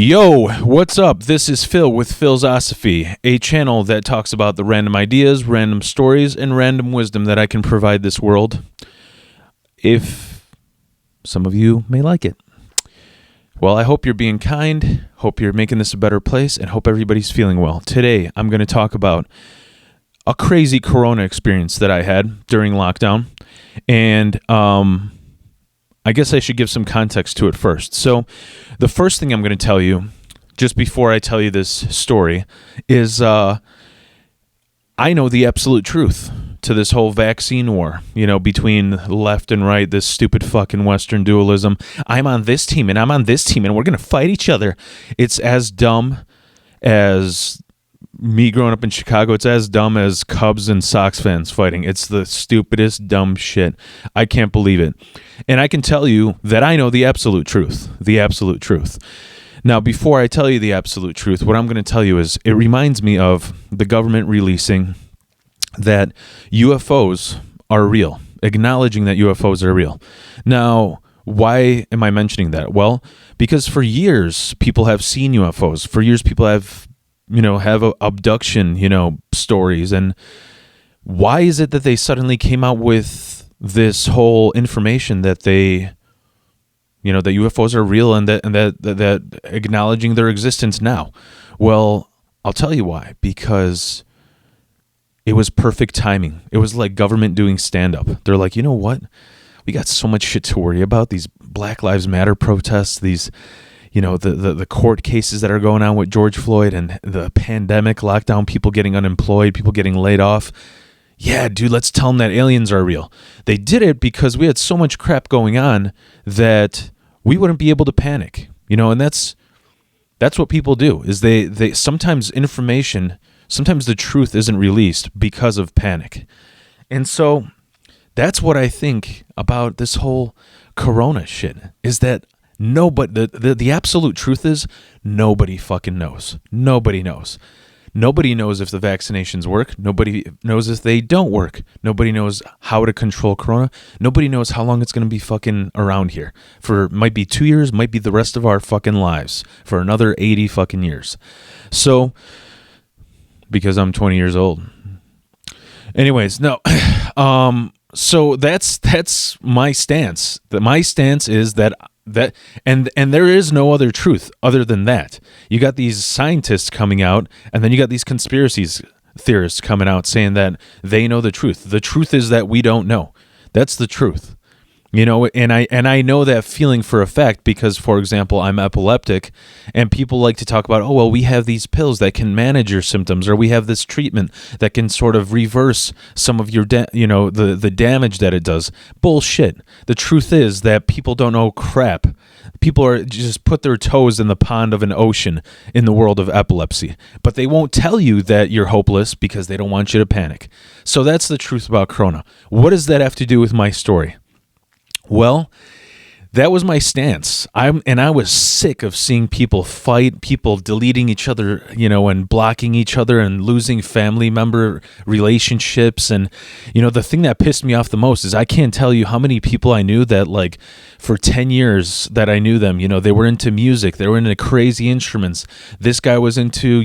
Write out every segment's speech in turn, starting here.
Yo, what's up? This is Phil with Philosophy, a channel that talks about the random ideas, random stories, and random wisdom that I can provide this world. If some of you may like it. Well, I hope you're being kind, hope you're making this a better place, and hope everybody's feeling well. Today, I'm going to talk about a crazy Corona experience that I had during lockdown, and I guess I should give some context to it first. So the first thing I'm going to tell you, just before I tell you this story, is I know the absolute truth to this whole vaccine war, between left and right, this stupid fucking Western dualism. I'm on this team and I'm on this team and we're going to fight each other. It's as dumb as me growing up in Chicago. It's as dumb as Cubs and Sox fans fighting. It's the stupidest, dumb shit. I can't believe it. And I can tell you that I know the absolute truth. The absolute truth. Now, before I tell you the absolute truth, what I'm going to tell you is it reminds me of the government releasing that UFOs are real, acknowledging that UFOs are real. Now, why am I mentioning that? Well, because for years, people have seen UFOs. For years, people have abduction, stories. And why is it that they suddenly came out with this whole information that that UFOs are real and that acknowledging their existence now? Well, I'll tell you why. Because it was perfect timing. It was like government doing stand-up. They're like, you know what? We got so much shit to worry about. These Black Lives Matter protests, these the court cases that are going on with George Floyd and the pandemic lockdown, people getting unemployed, people getting laid off. Yeah, dude, let's tell them that aliens are real. They did it because we had so much crap going on that we wouldn't be able to panic. And that's what people do, is they sometimes sometimes the truth isn't released because of panic. And so that's what I think about this whole Corona shit, is that the absolute truth is nobody fucking knows. Nobody knows. Nobody knows if the vaccinations work. Nobody knows if they don't work. Nobody knows how to control Corona. Nobody knows how long it's going to be fucking around here. Might be 2 years, might be the rest of our fucking lives, for another 80 fucking years. So, because I'm 20 years old. Anyways, no. So that's my stance. My stance is that and there is no other truth other than that. You got these scientists coming out, and then you got these conspiracy theorists coming out saying that they know the truth. The truth is that we don't know. That's the truth. And I know that feeling for a fact because, for example, I'm epileptic, and people like to talk about, oh, well, we have these pills that can manage your symptoms, or we have this treatment that can sort of reverse some of your, the damage that it does. Bullshit. The truth is that people don't know crap. People are just put their toes in the pond of an ocean in the world of epilepsy, but they won't tell you that you're hopeless because they don't want you to panic. So that's the truth about Corona. What does that have to do with my story? Well, that was my stance. I was sick of seeing people fight, people deleting each other, and blocking each other and losing family member relationships. And, the thing that pissed me off the most is I can't tell you how many people I knew that, like, for 10 years that I knew them, they were into music. They were into crazy instruments. This guy was into,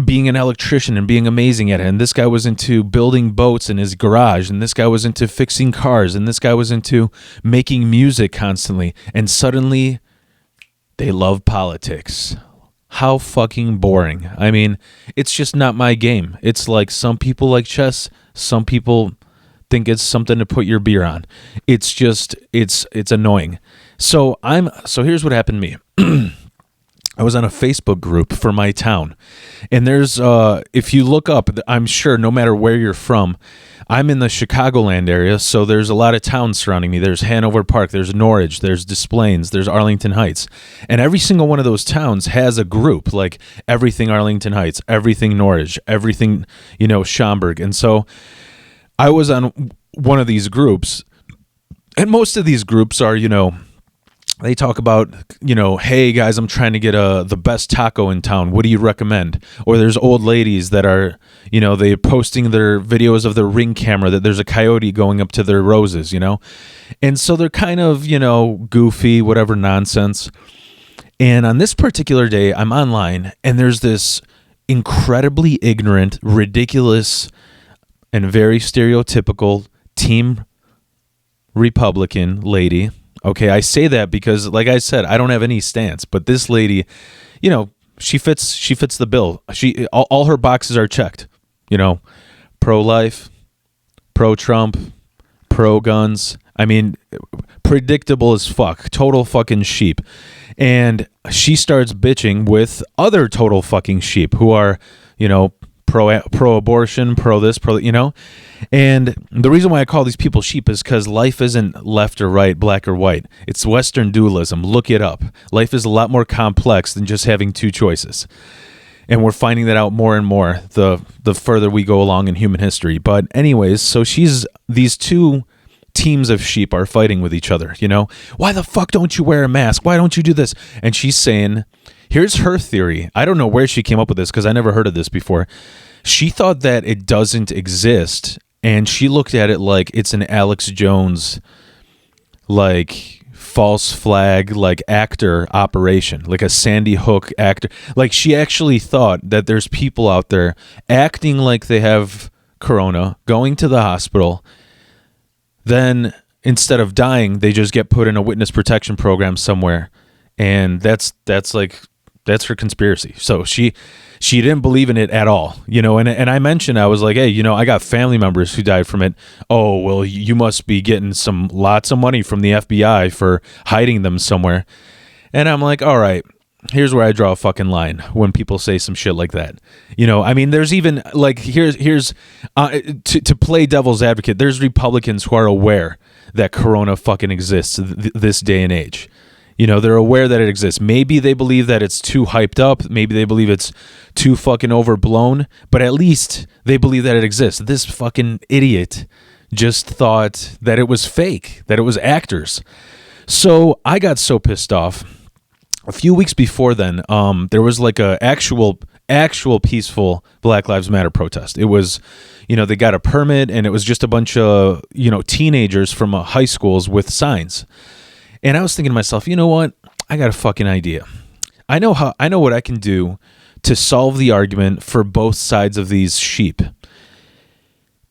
being an electrician and being amazing at it. And this guy was into building boats in his garage. And this guy was into fixing cars. And this guy was into making music constantly. And suddenly they love politics. How fucking boring. I mean, it's just not my game. It's like some people like chess. Some people think it's something to put your beer on. It's just, it's annoying. So here's what happened to me. I was on a Facebook group for my town, and there's, if you look up, I'm sure no matter where you're from, I'm in the Chicagoland area, so there's a lot of towns surrounding me. There's Hanover Park, there's Norridge, there's Des Plaines, there's Arlington Heights, and every single one of those towns has a group, like everything Arlington Heights, everything Norridge, everything, Schaumburg, and so I was on one of these groups, and most of these groups are, they talk about, hey guys, I'm trying to get the best taco in town. What do you recommend? Or there's old ladies that are, they're posting their videos of their Ring camera that there's a coyote going up to their roses, And so they're kind of, goofy, whatever nonsense. And on this particular day, I'm online, and there's this incredibly ignorant, ridiculous, and very stereotypical Team Republican lady. Okay, I say that because, like I said, I don't have any stance, but this lady, you know, she fits the bill. All her boxes are checked. You know, pro-life, pro-Trump, pro-guns. I mean, predictable as fuck. Total fucking sheep. And she starts bitching with other total fucking sheep who are, you know, pro-abortion, pro-this, you know. And the reason why I call these people sheep is because life isn't left or right, black or white. It's Western dualism. Look it up. Life is a lot more complex than just having two choices. And we're finding that out more and more the further we go along in human history. But anyways, so these two teams of sheep are fighting with each other, you know? Why the fuck don't you wear a mask? Why don't you do this? And she's saying, here's her theory. I don't know where she came up with this because I never heard of this before. She thought that it doesn't exist, and she looked at it like it's an Alex Jones, like, false flag, like, actor operation, like a Sandy Hook actor. Like, she actually thought that there's people out there acting like they have corona, going to the hospital. Then instead of dying, they just get put in a witness protection program somewhere. And that's her conspiracy. So she didn't believe in it at all, you know, and I mentioned, I was like, hey, you know, I got family members who died from it. Oh, well, you must be getting lots of money from the FBI for hiding them somewhere. And I'm like, all right, here's where I draw a fucking line when people say some shit like that. You know, I mean, there's even like, here's to play devil's advocate, there's Republicans who are aware that corona fucking exists this day and age. You know, they're aware that it exists. Maybe they believe that it's too hyped up. Maybe they believe it's too fucking overblown. But at least they believe that it exists. This fucking idiot just thought that it was fake, that it was actors. So I got so pissed off. A few weeks before then, there was like a actual peaceful Black Lives Matter protest. It was, you know, they got a permit, and it was just a bunch of, you know, teenagers from high schools with signs. And I was thinking to myself, you know what? I got a fucking idea. I know what I can do to solve the argument for both sides of these sheep.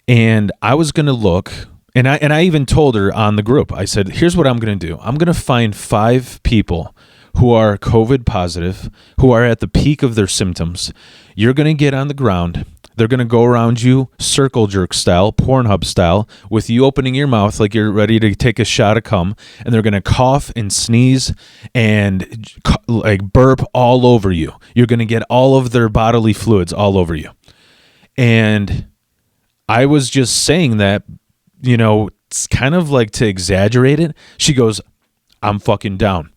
And I was going to look, and I even told her on the group, I said, here's what I'm going to do. I'm going to find 5 people who are COVID positive, who are at the peak of their symptoms. You're going to get on the ground. They're going to go around you circle jerk style, Pornhub style, with you opening your mouth like you're ready to take a shot of cum, and they're going to cough and sneeze and like burp all over you. You're going to get all of their bodily fluids all over you. And I was just saying that, you know, it's kind of like to exaggerate it. She goes, I'm fucking down.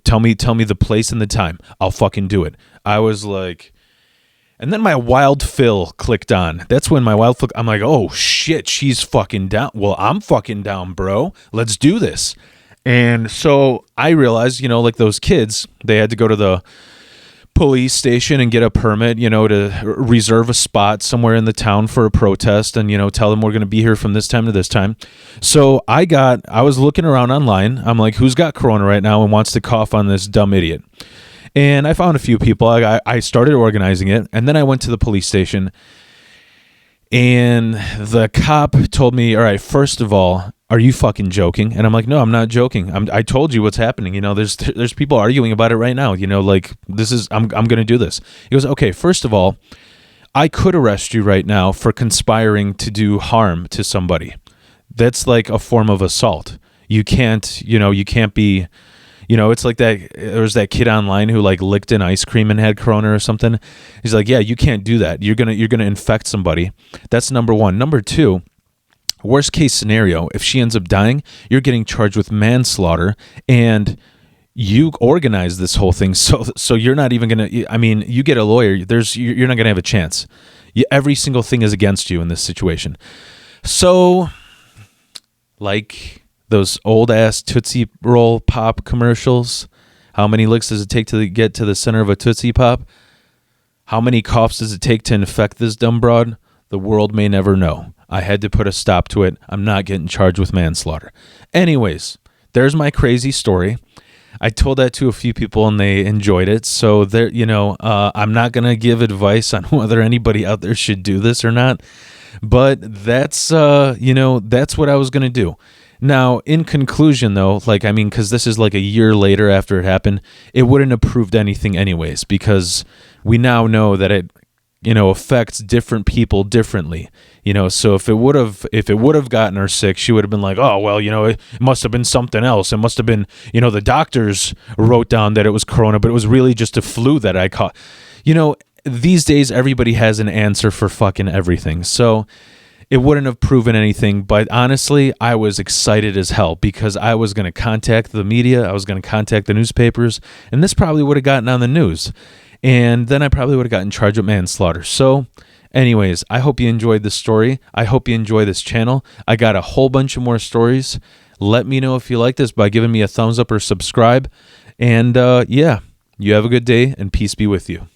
Tell me the place and the time. I'll fucking do it. I was like... And then my wild Phil clicked on. That's when my wild Phil, I'm like, oh shit, she's fucking down. Well, I'm fucking down, bro. Let's do this. And so I realized, you know, like those kids, they had to go to the police station and get a permit, you know, to reserve a spot somewhere in the town for a protest and, you know, tell them we're going to be here from this time to this time. So I was looking around online. I'm like, who's got corona right now and wants to cough on this dumb idiot? And I found a few people. I started organizing it, and then I went to the police station, and the cop told me, all right, first of all, are you fucking joking? And I'm like, no, I'm not joking. I told you what's happening. You know, there's people arguing about it right now. You know, like I'm going to do this. He goes, okay, first of all, I could arrest you right now for conspiring to do harm to somebody. That's like a form of assault. You can't be... You know, it's like that. There was that kid online who like licked an ice cream and had corona or something. He's like, yeah, you can't do that. You're gonna infect somebody. That's number one. Number two, worst case scenario, if she ends up dying, you're getting charged with manslaughter, and you organized this whole thing. So you're not even gonna. I mean, you get a lawyer. You're not gonna have a chance. Every single thing is against you in this situation. So, like those old ass Tootsie Roll Pop commercials. How many licks does it take to get to the center of a Tootsie Pop? How many coughs does it take to infect this dumb broad? The world may never know. I had to put a stop to it. I'm not getting charged with manslaughter. Anyways, there's my crazy story. I told that to a few people and they enjoyed it. So there, I'm not going to give advice on whether anybody out there should do this or not, but that's what I was going to do. Now, in conclusion, though, because this is like a year later after it happened, it wouldn't have proved anything anyways, because we now know that it, affects different people differently. So if it would have gotten her sick, she would have been like, oh, well, it must have been something else. It must have been, the doctors wrote down that it was corona, but it was really just a flu that I caught. These days, everybody has an answer for fucking everything. So it wouldn't have proven anything, but honestly, I was excited as hell because I was going to contact the media, I was going to contact the newspapers, and this probably would have gotten on the news. And then I probably would have gotten charged with manslaughter. So anyways, I hope you enjoyed this story. I hope you enjoy this channel. I got a whole bunch of more stories. Let me know if you like this by giving me a thumbs up or subscribe. And you have a good day and peace be with you.